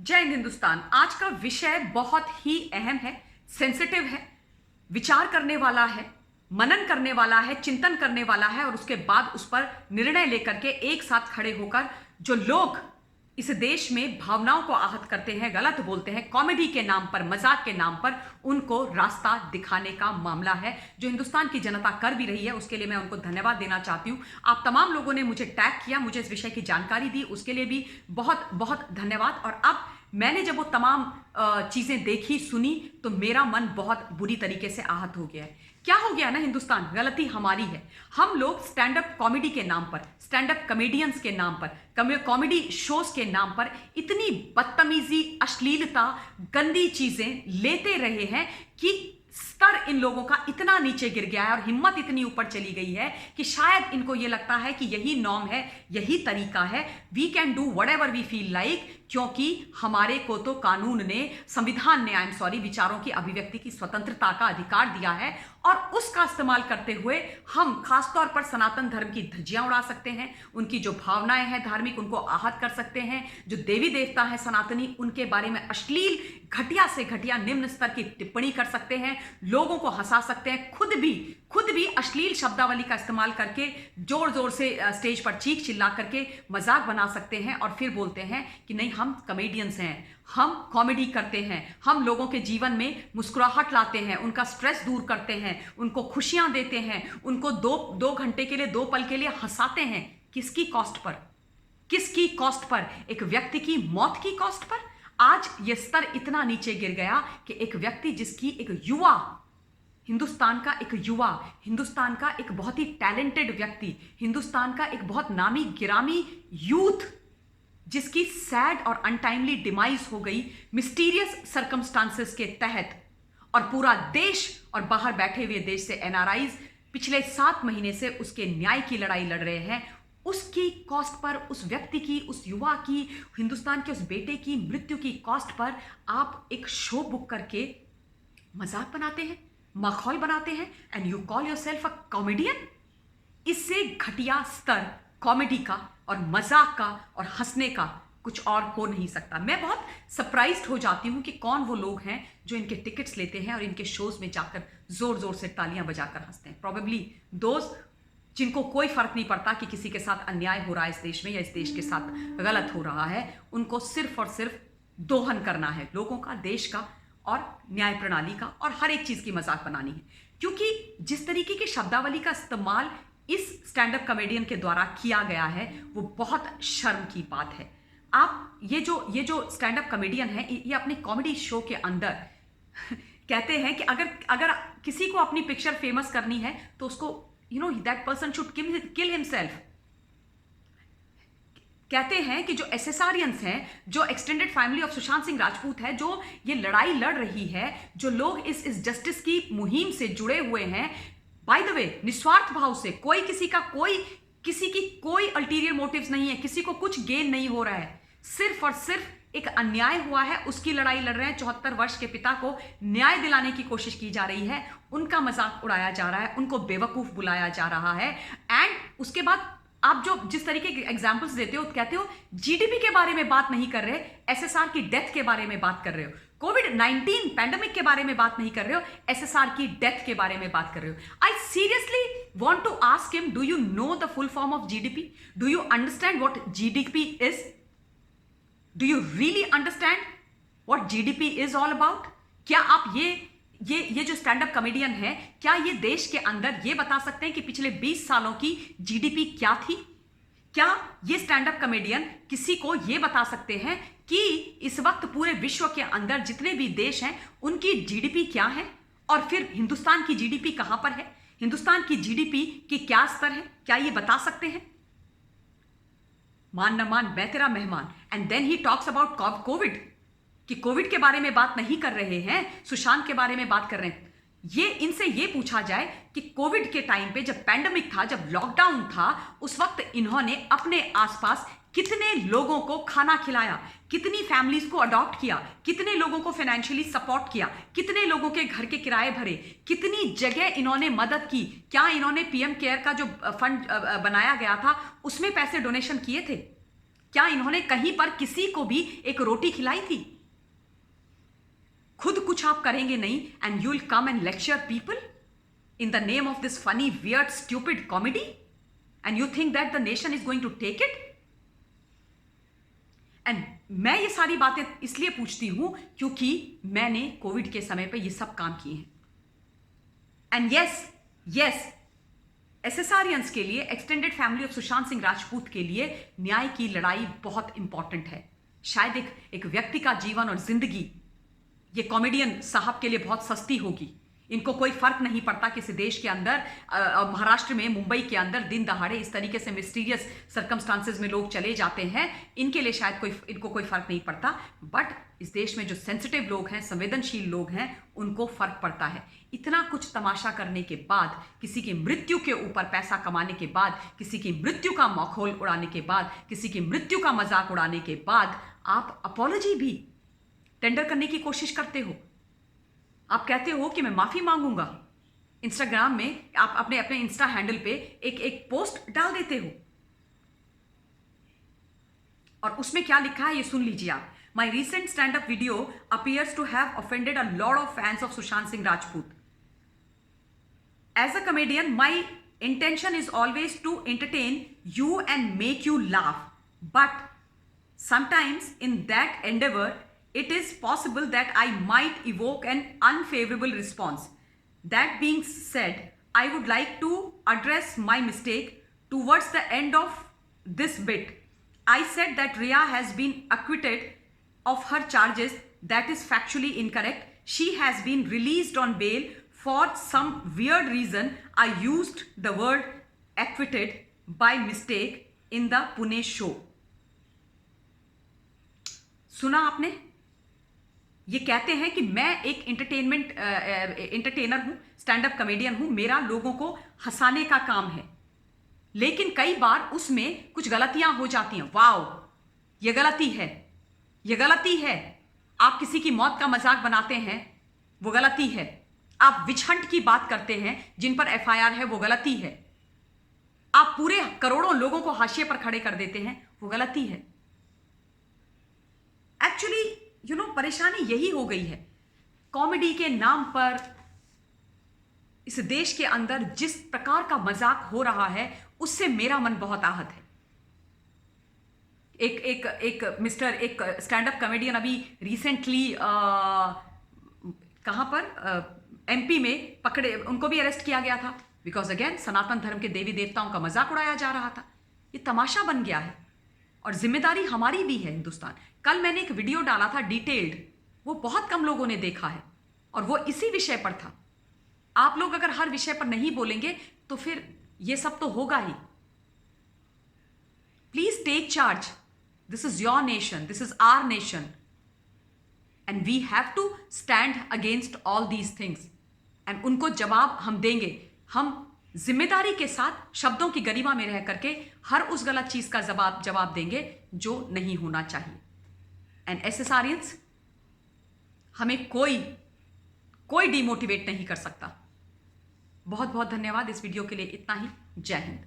जय हिंद हिंदुस्तान। आज का विषय बहुत ही अहम है, सेंसिटिव है, विचार करने वाला है, मनन करने वाला है, चिंतन करने वाला है और उसके बाद उस पर निर्णय लेकर के एक साथ खड़े होकर जो लोग इस देश में भावनाओं को आहत करते हैं, गलत बोलते हैं, कॉमेडी के नाम पर, मजाक के नाम पर, उनको रास्ता दिखाने का मामला है जो हिंदुस्तान की जनता कर भी रही है। उसके लिए मैं उनको धन्यवाद देना चाहती हूं। आप तमाम लोगों ने मुझे टैग किया, मुझे इस विषय की जानकारी दी, उसके लिए भी बहुत बहुत धन्यवाद। और अब मैंने जब वो तमाम चीजें देखी, सुनी, तो मेरा मन बहुत बुरी तरीके से आहत हो गया है। क्या हो गया ना हिंदुस्तान, गलती हमारी है। हम लोग स्टैंड अप कॉमेडी के नाम पर, स्टैंड अप कॉमेडियंस के नाम पर, कॉमेडी शोज के नाम पर इतनी बदतमीजी, अश्लीलता, गंदी चीजें लेते रहे हैं कि स्तर इन लोगों का इतना नीचे गिर गया है और हिम्मत इतनी ऊपर चली गई है कि शायद इनको ये लगता है कि यही नॉर्म है, यही तरीका है, we can do whatever we feel like, क्योंकि हमारे को तो कानून ने, संविधान ने, विचारों की अभिव्यक्ति की स्वतंत्रता का अधिकार दिया है और उसका इस्तेमाल करते हुए हम खासतौर पर सनातन धर्म की धज्जियां उड़ा सकते हैं, उनकी जो भावनाएं हैं धार्मिक, उनको आहत कर सकते हैं, जो देवी देवता है सनातनी, उनके बारे में अश्लील, घटिया से घटिया, निम्न स्तर की टिप्पणी कर सकते हैं, लोगों को हंसा सकते हैं, खुद भी अश्लील शब्दावली का इस्तेमाल करके जोर जोर से स्टेज पर चीख चिल्ला करके मजाक बना सकते हैं और फिर बोलते हैं कि नहीं, हम कॉमेडियंस हैं, हम कॉमेडी करते हैं, हम लोगों के जीवन में मुस्कुराहट लाते हैं, उनका स्ट्रेस दूर करते हैं, उनको खुशियां देते हैं, उनको दो घंटे के लिए, 2 पल के लिए हंसाते हैं। किसकी कॉस्ट पर? किसकी कॉस्ट पर? एक व्यक्ति की मौत की कॉस्ट पर। आज यह स्तर इतना नीचे गिर गया कि एक व्यक्ति, जिसकी एक युवा, हिंदुस्तान का एक युवा, हिंदुस्तान का एक बहुत ही टैलेंटेड व्यक्ति, हिंदुस्तान का एक बहुत नामी गिरामी यूथ, जिसकी सैड और अनटाइमली डिमाइज हो गई मिस्टीरियस सर्कमस्टांसेस के तहत, और पूरा देश और बाहर बैठे हुए देश से एनआरआईज पिछले 7 महीने से उसके न्याय की लड़ाई लड़ रहे हैं। उसकी कॉस्ट पर, उस व्यक्ति की, उस युवा की, हिंदुस्तान के उस बेटे की मृत्यु की कॉस्ट पर आप एक शो बुक करके मजाक बनाते हैं, माखौल बनाते हैं, and you call yourself a comedian. इससे घटिया स्तर कॉमेडी का और मजाक का और हंसने का कुछ और हो नहीं सकता। मैं बहुत सरप्राइज्ड हो जाती हूं कि कौन वो लोग हैं जो इनके टिकट्स लेते हैं और इनके शोज में जाकर जोर जोर से तालियां बजाकर हंसते हैं। प्रोबेबली दोस्त जिनको कोई फर्क नहीं पड़ता कि किसी के साथ अन्याय हो रहा है इस देश में या इस देश के साथ गलत हो रहा है, उनको सिर्फ और सिर्फ दोहन करना है लोगों का, देश का और न्याय प्रणाली का, और हर एक चीज की मजाक बनानी है। क्योंकि जिस तरीके की शब्दावली का इस्तेमाल इस स्टैंड अप कॉमेडियन के द्वारा किया गया है वो बहुत शर्म की बात है। आप ये जो स्टैंड अप कॉमेडियन है, ये अपने कॉमेडी शो के अंदर कहते हैं कि अगर किसी को अपनी पिक्चर फेमस करनी है तो उसको that person should kill himself. कहते हैं कि जो एसएसआरियंस हैं, जो extended family of Sushant Singh Rajput है, जो ये लड़ाई लड़ रही है, जो लोग इस जस्टिस की मुहिम से जुड़े हुए हैं, बाय द वे निस्वार्थ भाव से, किसी की कोई अल्टीरियर मोटिव्स नहीं है, किसी को कुछ गेन नहीं हो रहा है, सिर्फ और सिर्फ एक अन्याय हुआ है उसकी लड़ाई लड़ रहे हैं। 74 वर्ष के पिता को न्याय दिलाने की कोशिश की जा रही है, उनका मजाक उड़ाया जा रहा है, उनको बेवकूफ बुलाया जा रहा है। एंड उसके बाद आप जो जिस तरीके के एग्जाम्पल्स देते हो, कहते हो जीडीपी के बारे में बात नहीं कर रहे, एसएसआर की डेथ के बारे में बात कर रहे हो, कोविड-19 पैंडेमिक के बारे में बात नहीं कर रहे हो, एसएसआर की डेथ के बारे में बात कर रहे हो। I seriously want to ask him, do you know the full form of GDP? Do you understand what GDP is? Do you really understand what GDP is all about? क्या आप ये जो स्टैंड अप कॉमेडियन है, क्या ये देश के अंदर ये बता सकते हैं कि पिछले 20 सालों की जीडीपी क्या थी? क्या ये स्टैंड अप कॉमेडियन किसी को ये बता सकते हैं कि इस वक्त पूरे विश्व के अंदर जितने भी देश हैं उनकी जीडीपी क्या है और फिर हिंदुस्तान की जीडीपी कहां पर है, हिंदुस्तान की जीडीपी की क्या स्तर है? क्या ये बता सकते हैं? मान न मान, मैं तेरा मेहमान। And then he talks about covid, कि कोविड के बारे में बात नहीं कर रहे हैं, सुशांत के बारे में बात कर रहे हैं। ये इनसे ये पूछा जाए कि कोविड के टाइम पे, जब पैंडेमिक था, जब लॉकडाउन था, उस वक्त इन्होंने अपने आसपास कितने लोगों को खाना खिलाया, कितनी फैमिलीज को अडॉप्ट किया, कितने लोगों को फाइनेंशियली सपोर्ट किया, कितने लोगों के घर के किराए भरे, कितनी जगह इन्होंने मदद की। क्या इन्होंने पीएम केयर का जो फंड बनाया गया था उसमें पैसे डोनेशन किए थे? क्या इन्होंने कहीं पर किसी को भी एक रोटी खिलाई थी? खुद कुछ आप करेंगे नहीं and you will come and lecture people in the name of this funny weird stupid comedy and you think that the nation is going to take it? एंड मैं ये सारी बातें इसलिए पूछती हूं क्योंकि मैंने कोविड के समय पे ये सब काम किए हैं। एंड यस एसएसआरियंस के लिए, extended family of Sushant Singh Rajput के लिए न्याय की लड़ाई बहुत इंपॉर्टेंट है। शायद एक व्यक्ति का जीवन और जिंदगी ये कॉमेडियन साहब के लिए बहुत सस्ती होगी। इनको कोई फर्क नहीं पड़ता कि इस देश के अंदर महाराष्ट्र में, मुंबई के अंदर दिन दहाड़े इस तरीके से मिस्टीरियस सर्कमस्टांसेस में लोग चले जाते हैं। इनके लिए शायद इनको कोई फर्क नहीं पड़ता, बट इस देश में जो सेंसिटिव लोग हैं, संवेदनशील लोग हैं, उनको फर्क पड़ता है। इतना कुछ तमाशा करने के बाद, किसी की मृत्यु के ऊपर पैसा कमाने के बाद, किसी की मृत्यु का मखौल उड़ाने के बाद, किसी की मृत्यु का मजाक उड़ाने के बाद आप अपॉलॉजी भी टेंडर करने की कोशिश करते हो। आप कहते हो कि मैं माफी मांगूंगा। इंस्टाग्राम में आप अपने इंस्टा हैंडल पे एक पोस्ट डाल देते हो और उसमें क्या लिखा है ये सुन लीजिए आप। My recent stand up video appears to have offended a lot of fans of Sushant Singh Rajput. As a comedian my intention is always to entertain you and make you laugh, but sometimes in that endeavor it is possible that I might evoke an unfavorable response. That being said, I would like to address my mistake towards the end of this bit. I said that Riya has been acquitted of her charges. That is factually incorrect. She has been released on bail. For some weird reason, I used the word acquitted by mistake in the Pune show. सुना आपने? ये कहते हैं कि मैं एक entertainer हूं, stand up comedian हूं, मेरा लोगों को हंसाने का काम है, लेकिन कई बार उसमें कुछ गलतियां हो जाती हैं। वाओ, ये गलती है, ये गलती है। आप किसी की मौत का मजाक बनाते हैं, वो गलती है। आप विच हंट की बात करते हैं जिन पर एफआईआर है, वो गलती है। आप पूरे करोड़ों लोगों को हाशिए पर खड़े कर देते हैं, वो गलती है। एक्चुअली परेशानी यही हो गई है कॉमेडी के नाम पर। इस देश के अंदर जिस प्रकार का मजाक हो रहा है उससे मेरा मन बहुत आहत है। एक स्टैंड अप कॉमेडियन अभी रिसेंटली कहां पर एमपी में पकड़े, उनको भी अरेस्ट किया गया था बिकॉज अगेन सनातन धर्म के देवी देवताओं का मजाक उड़ाया जा रहा था। ये तमाशा बन गया है और जिम्मेदारी हमारी भी है हिंदुस्तान। कल मैंने एक वीडियो डाला था डिटेल्ड, वो बहुत कम लोगों ने देखा है और वो इसी विषय पर था। आप लोग अगर हर विषय पर नहीं बोलेंगे तो फिर ये सब तो होगा ही। Please take charge. This is your nation, this is our nation and we have to stand against all these things and उनको जवाब हम देंगे। हम जिम्मेदारी के साथ शब्दों की गरिमा में रह करके हर उस गलत चीज का जवाब देंगे जो नहीं होना चाहिए। एंड एसएसआरियंस, हमें कोई डिमोटिवेट नहीं कर सकता। बहुत बहुत धन्यवाद इस वीडियो के लिए। इतना ही। जय हिंद।